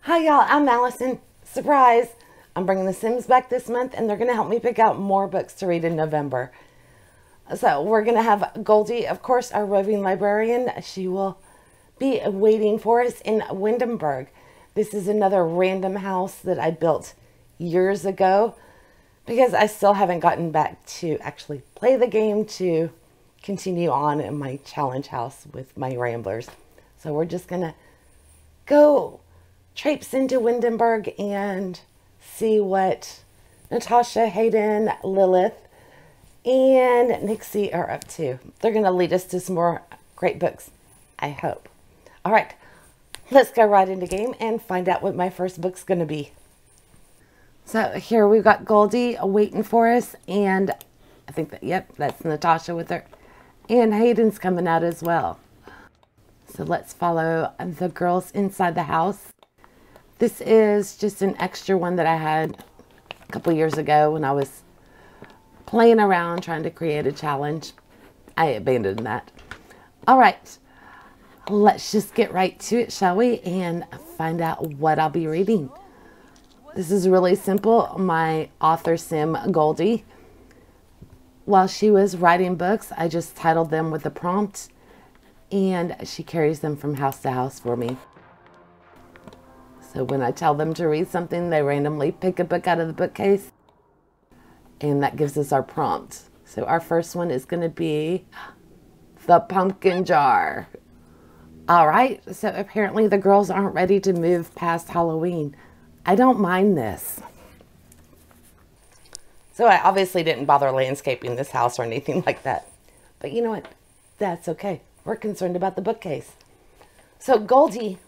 Hi y'all, I'm Allison. Surprise! I'm bringing The Sims back this month and they're going to help me pick out more books to read in November. So we're going to have Goldie, of course, our roving librarian. She will be waiting for us in Windenburg. This is another random house that I built years ago because I still haven't gotten back to actually play the game to continue on in my challenge house with my ramblers. So we're just going to go traipse into Windenburg and see what Natasha, Hayden, Lilith, and Nixie are up to. They're going to lead us to some more great books, I hope. All right, let's go right into game and find out what my first book's going to be. So here we've got Goldie waiting for us, and I think that, yep, that's Natasha with her. And Hayden's coming out as well. So let's follow the girls inside the house. This is just an extra one that I had a couple years ago when I was playing around trying to create a challenge. I abandoned that. All right, let's just get right to it, shall we? And find out what I'll be reading. This is really simple. My author sim, Goldie, while she was writing books, I just titled them with a prompt, and she carries them from house to house for me. So when I tell them to read something, they randomly pick a book out of the bookcase, and that gives us our prompt. So our first one is going to be The Pumpkin Jar. All right, so apparently the girls aren't ready to move past Halloween. I don't mind this. So I obviously didn't bother landscaping this house or anything like that. But you know what? That's okay. We're concerned about the bookcase. So Goldie,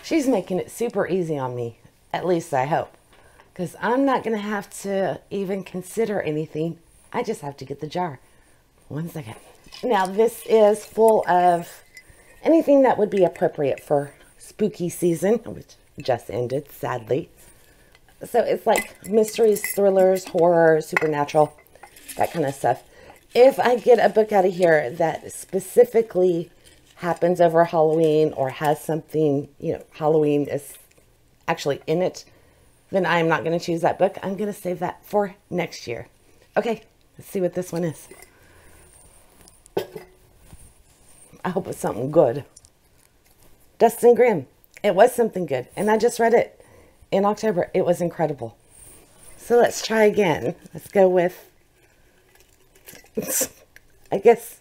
she's making it super easy on me. At least I hope. Because I'm not going to have to even consider anything. I just have to get the jar. 1 second. Now this is full of anything that would be appropriate for spooky season, which just ended, sadly. So it's like mysteries, thrillers, horror, supernatural, that kind of stuff. If I get a book out of here that specifically happens over Halloween or has something, you know, Halloween is actually in it, then I'm not going to choose that book. I'm going to save that for next year. Okay, let's see what this one is. I hope it's something good. Dustin Grimm. It was something good, and I just read it in October. It was incredible. So let's try again. Let's go with, I guess,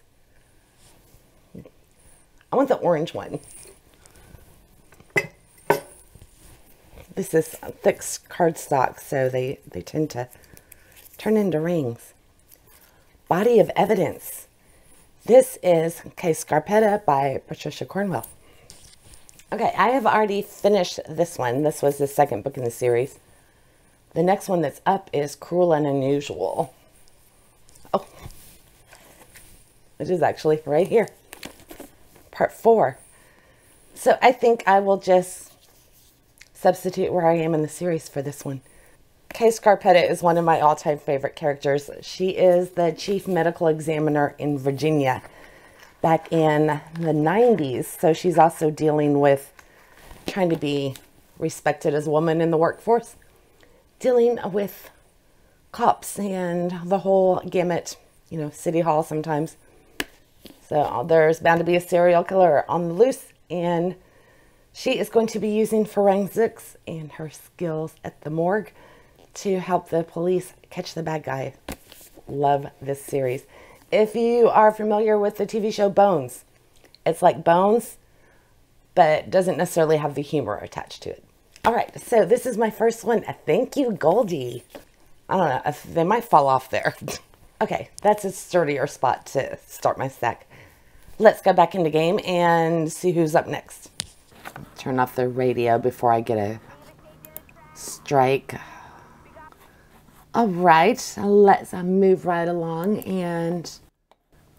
I want the orange one. This is thick cardstock, so they tend to turn into rings. Body of Evidence. This is Case Scarpetta by Patricia Cornwell. Okay, I have already finished this one. This was the second book in the series. The next one that's up is Cruel and Unusual. Oh, it is actually right here. Part 4. So I think I will just substitute where I am in the series for this one. Case Scarpetta is one of my all-time favorite characters. She is the chief medical examiner in Virginia back in the 90s. So she's also dealing with trying to be respected as a woman in the workforce, dealing with cops and the whole gamut, you know, City Hall sometimes. So there's bound to be a serial killer on the loose, and she is going to be using forensics and her skills at the morgue to help the police catch the bad guy. Love this series. If you are familiar with the TV show Bones, it's like Bones, but doesn't necessarily have the humor attached to it. All right, so this is my first one. Thank you, Goldie. I don't know, if they might fall off there. Okay, that's a sturdier spot to start my stack. Let's go back into game and see who's up next. Turn off the radio before I get a strike. All right, let's move right along, and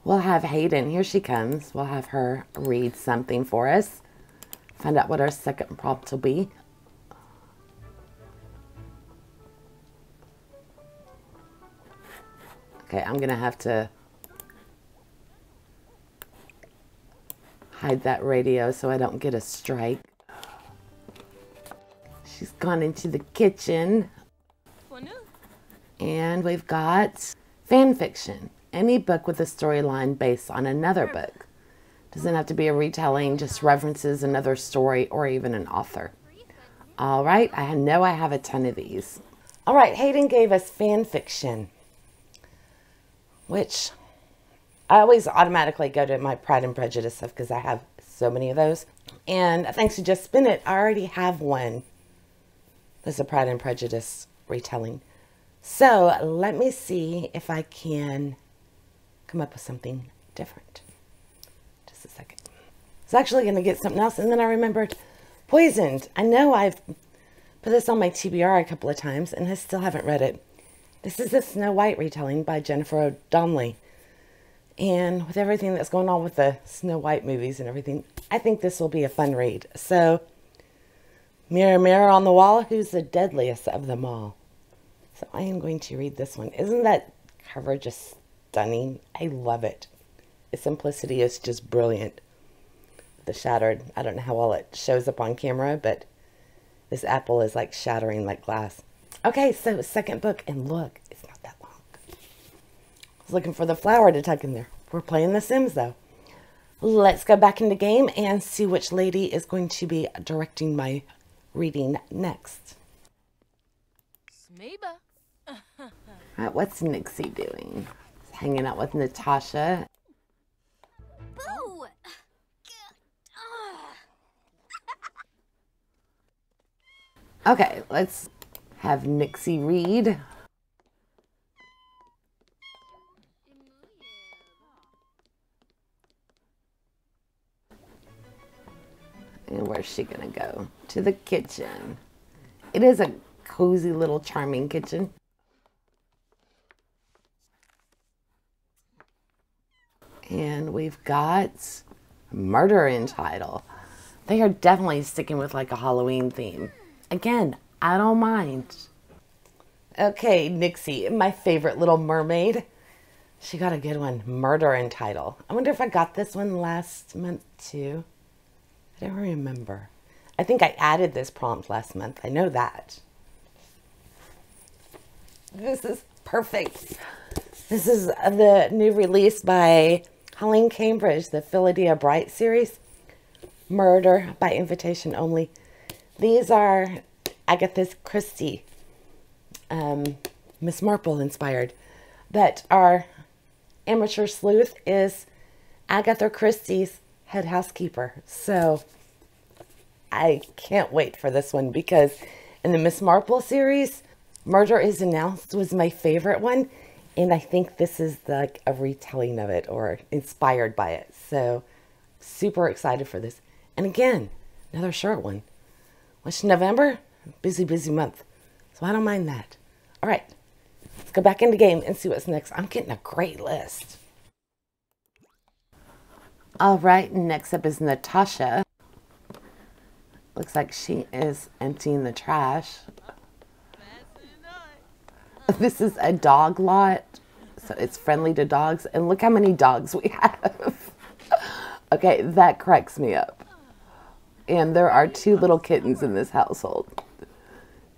we'll have Hayden. Here she comes. We'll have her read something for us. Find out what our second prompt will be. Okay, I'm going to have to hide that radio so I don't get a strike. She's gone into the kitchen. And we've got fan fiction. Any book with a storyline based on another book. Doesn't have to be a retelling, just references another story or even an author. All right, I know I have a ton of these. All right, Hayden gave us fan fiction, which I always automatically go to my Pride and Prejudice stuff because I have so many of those. And thanks to Just Spin It, I already have one. There's a Pride and Prejudice retelling. So let me see if I can come up with something different. Just a second. I was actually going to get something else, and then I remembered Poisoned. I know I've put this on my TBR a couple of times, and I still haven't read it. This is the Snow White retelling by Jennifer O'Donnelly. And with everything that's going on with the Snow White movies and everything, I think this will be a fun read. So, mirror, mirror on the wall, who's the deadliest of them all? So I am going to read this one. Isn't that cover just stunning? I love it. Its simplicity is just brilliant. The shattered, I don't know how well it shows up on camera, but this apple is like shattering like glass. Okay, so second book, and look, it's not that long. I was looking for the flower to tuck in there. We're playing The Sims though. Let's go back into game and see which lady is going to be directing my reading next. Alright, what's Nixie doing? She's hanging out with Natasha. Boo! Okay, let's have Nixie read. And where's she gonna go? To the kitchen. It is a cozy little charming kitchen. And we've got murder in title. They are definitely sticking with like a Halloween theme. Again, I don't mind. Okay, Nixie, my favorite little mermaid. She got a good one, murder in title. I wonder if I got this one last month too. I don't remember. I think I added this prompt last month. I know that. This is perfect. This is the new release by Colleen Cambridge, the Philadelphia Bright series. Murder by invitation only. These are Agatha Christie, Miss Marple inspired. But our amateur sleuth is Agatha Christie's head housekeeper. So I can't wait for this one because in the Miss Marple series, Murder is Announced was my favorite one. And I think this is like a retelling of it or inspired by it. So super excited for this. And again, another short one. Which November? Busy, busy month. So I don't mind that. All right, let's go back into game and see what's next. I'm getting a great list. All right, next up is Natasha. Looks like she is emptying the trash. This is a dog lot, so it's friendly to dogs. And look how many dogs we have. Okay, that cracks me up. And there are 2 little kittens in this household.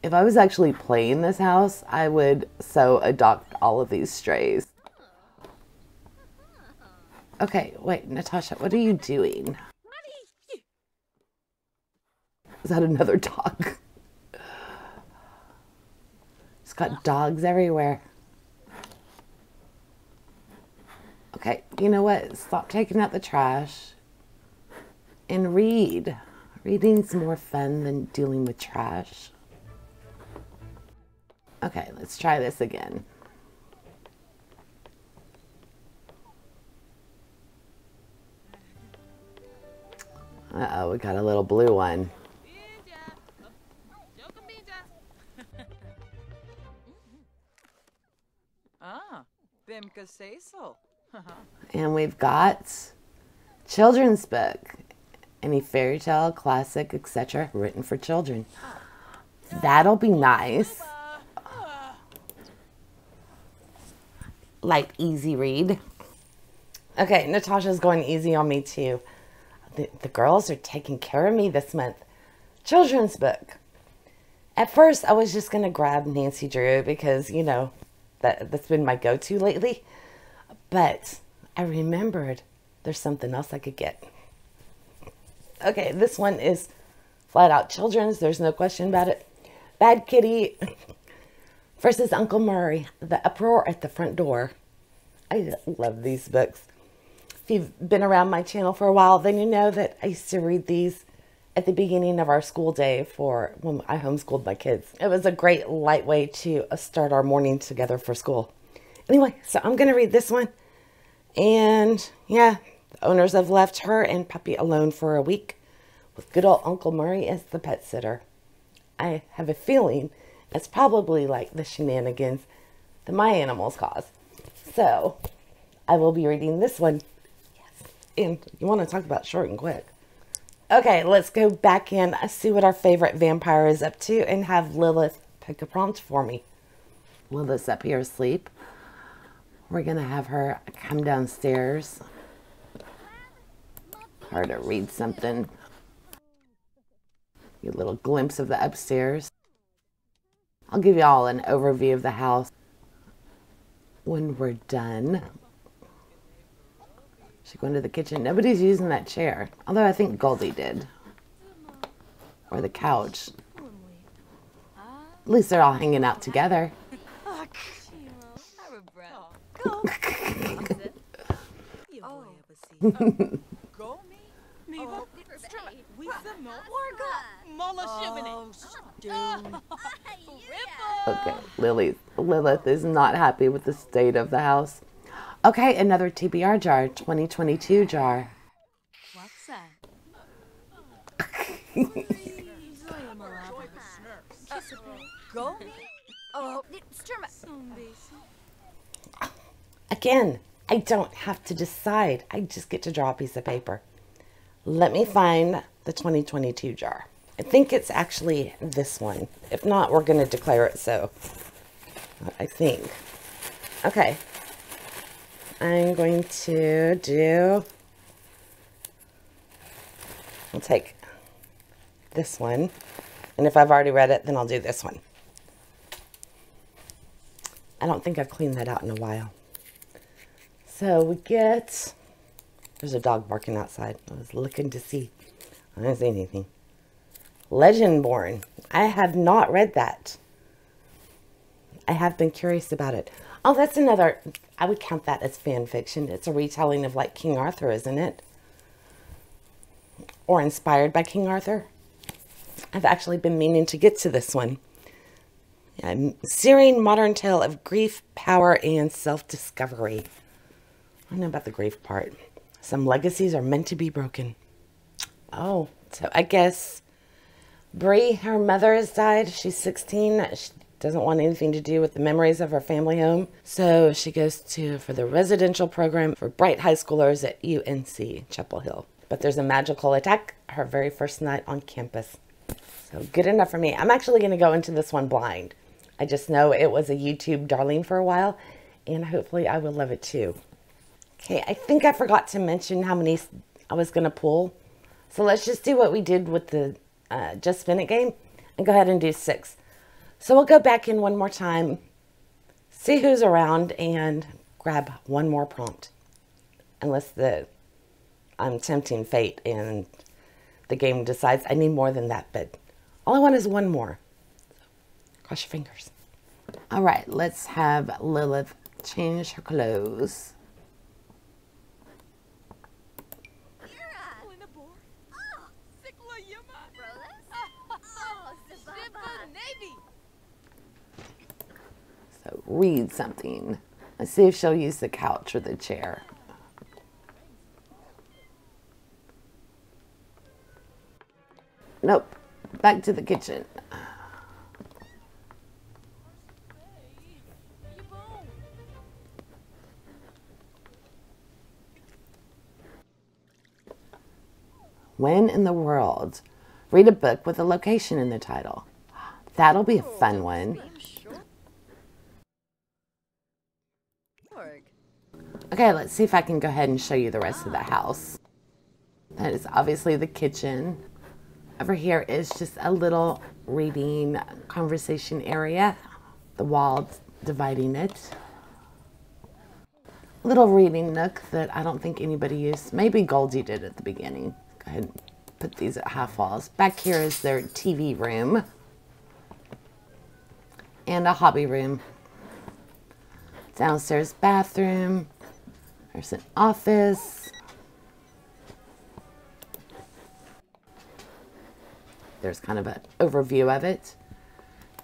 If I was actually playing this house, I would so adopt all of these strays. Okay, wait, Natasha, what are you doing? Is that another dog? It's got dogs everywhere. Okay, you know what? Stop taking out the trash and read. Reading's more fun than dealing with trash. Okay, let's try this again. Uh-oh, we got a little blue one. And we've got children's book. Any fairy tale, classic, etc. written for children. That'll be nice. Light, easy read. Okay, Natasha's going easy on me too. The girls are taking care of me this month. Children's book. At first, I was just going to grab Nancy Drew because, you know, that's been my go-to lately. But I remembered there's something else I could get. Okay, this one is flat out children's. There's no question about it. Bad Kitty versus Uncle Murray. The uproar at the front door. I love these books. If you've been around my channel for a while, then you know that I used to read these at the beginning of our school day for when I homeschooled my kids. It was a great light way to start our morning together for school. Anyway, so I'm going to read this one. And yeah, the owners have left her and Puppy alone for a week with good old Uncle Murray as the pet sitter. I have a feeling it's probably like the shenanigans that my animals cause. So I will be reading this one. Yes. And you want to talk about short and quick. Okay, let's go back in, see what our favorite vampire is up to, and have Lilith pick a prompt for me. Lilith's up here asleep. We're going to have her come downstairs. Her to read something. Get a little glimpse of the upstairs. I'll give you all an overview of the house when we're done. She's going to the kitchen. Nobody's using that chair. Although I think Goldie did. Or the couch. At least they're all hanging out together. Okay, Lilith is not happy with the state of the house. Okay, another TBR jar, 2022 jar. What's that? Again, I don't have to decide. I just get to draw a piece of paper. Let me find the 2022 jar. I think it's actually this one. If not, we're going to declare it so. I think. Okay. I'm going to do... I'll take this one. And if I've already read it, then I'll do this one. I don't think I've cleaned that out in a while. So we get... There's a dog barking outside. I was looking to see. I didn't see anything. Legendborn. I have not read that. I have been curious about it. Oh, that's another... I would count that as fan fiction. It's a retelling of like King Arthur, isn't it? Or inspired by King Arthur. I've actually been meaning to get to this one. Searing modern tale of grief, power, and self-discovery. I don't know about the grief part. Some legacies are meant to be broken. Oh, so I guess Bree, her mother has died. She's 16. She doesn't want anything to do with the memories of her family home. So she goes for the residential program for bright high schoolers at UNC Chapel Hill. But there's a magical attack her very first night on campus. So good enough for me. I'm actually going to go into this one blind. I just know it was a YouTube darling for a while, and hopefully I will love it too. Okay, I think I forgot to mention how many I was going to pull. So let's just do what we did with the Just Spin It game and go ahead and do 6. So we'll go back in one more time, see who's around, and grab one more prompt. Unless I'm tempting fate and the game decides I need more than that, but all I want is one more. Cross your fingers. All right, let's have Lilith change her clothes. So read something. Let's see if she'll use the couch or the chair. Nope. Back to the kitchen. When in the world? Read a book with a location in the title. That'll be a fun one. Okay, let's see if I can go ahead and show you the rest of the house. That is obviously the kitchen. Over here is just a little reading conversation area. The wall dividing it. Little reading nook that I don't think anybody used. Maybe Goldie did at the beginning. Go ahead and put these at half walls. Back here is their TV room. And a hobby room. Downstairs bathroom. There's an office. There's kind of an overview of it.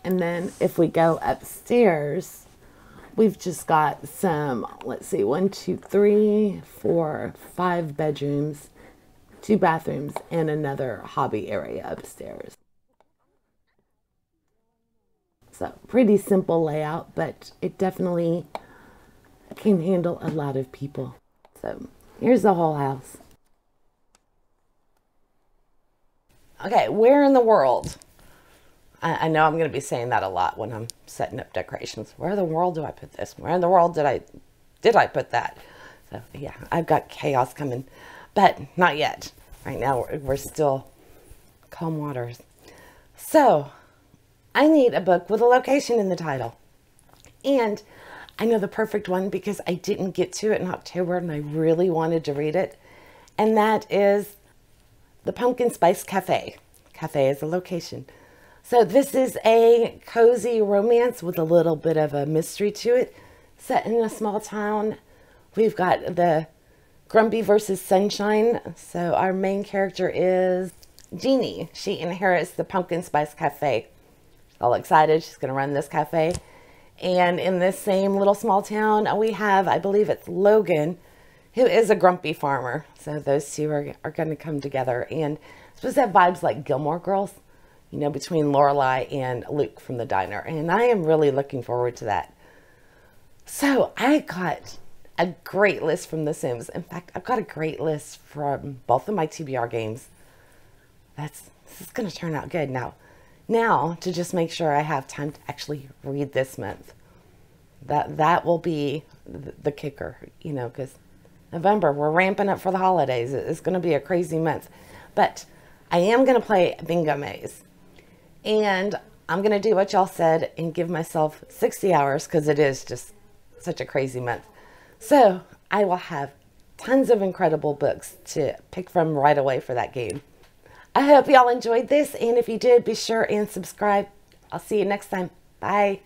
And then if we go upstairs, we've just got some, let's see, 1, 2, 3, 4, 5 bedrooms, 2 bathrooms, and another hobby area upstairs. So pretty simple layout, but it definitely can handle a lot of people. So here's the whole house. Okay, where in the world? I know I'm going to be saying that a lot when I'm setting up decorations. Where in the world do I put this? Where in the world did I put that? So yeah, I've got chaos coming, but not yet. Right now we're still calm waters. So I need a book with a location in the title. And I know the perfect one because I didn't get to it in October and I really wanted to read it. And that is The Pumpkin Spice Cafe. Cafe is a location. So this is a cozy romance with a little bit of a mystery to it, set in a small town. We've got the Grumpy versus Sunshine. So our main character is Jeannie. She inherits the Pumpkin Spice Cafe. She's all excited. She's going to run this cafe. And in this same little small town, we have, I believe it's Logan, who is a grumpy farmer. So those two are going to come together. And it's supposed to have vibes like Gilmore Girls, you know, between Lorelai and Luke from the diner. And I am really looking forward to that. So I got a great list from The Sims. In fact, I've got a great list from both of my TBR games. This is going to turn out good. Now to just make sure I have time to actually read this month. That will be the kicker, you know, because November, we're ramping up for the holidays. It's going to be a crazy month. But I am going to play Bingo Maze. And I'm going to do what y'all said and give myself 60 hours because it is just such a crazy month. So I will have tons of incredible books to pick from right away for that game. I hope y'all enjoyed this. And if you did, be sure and subscribe. I'll see you next time. Bye.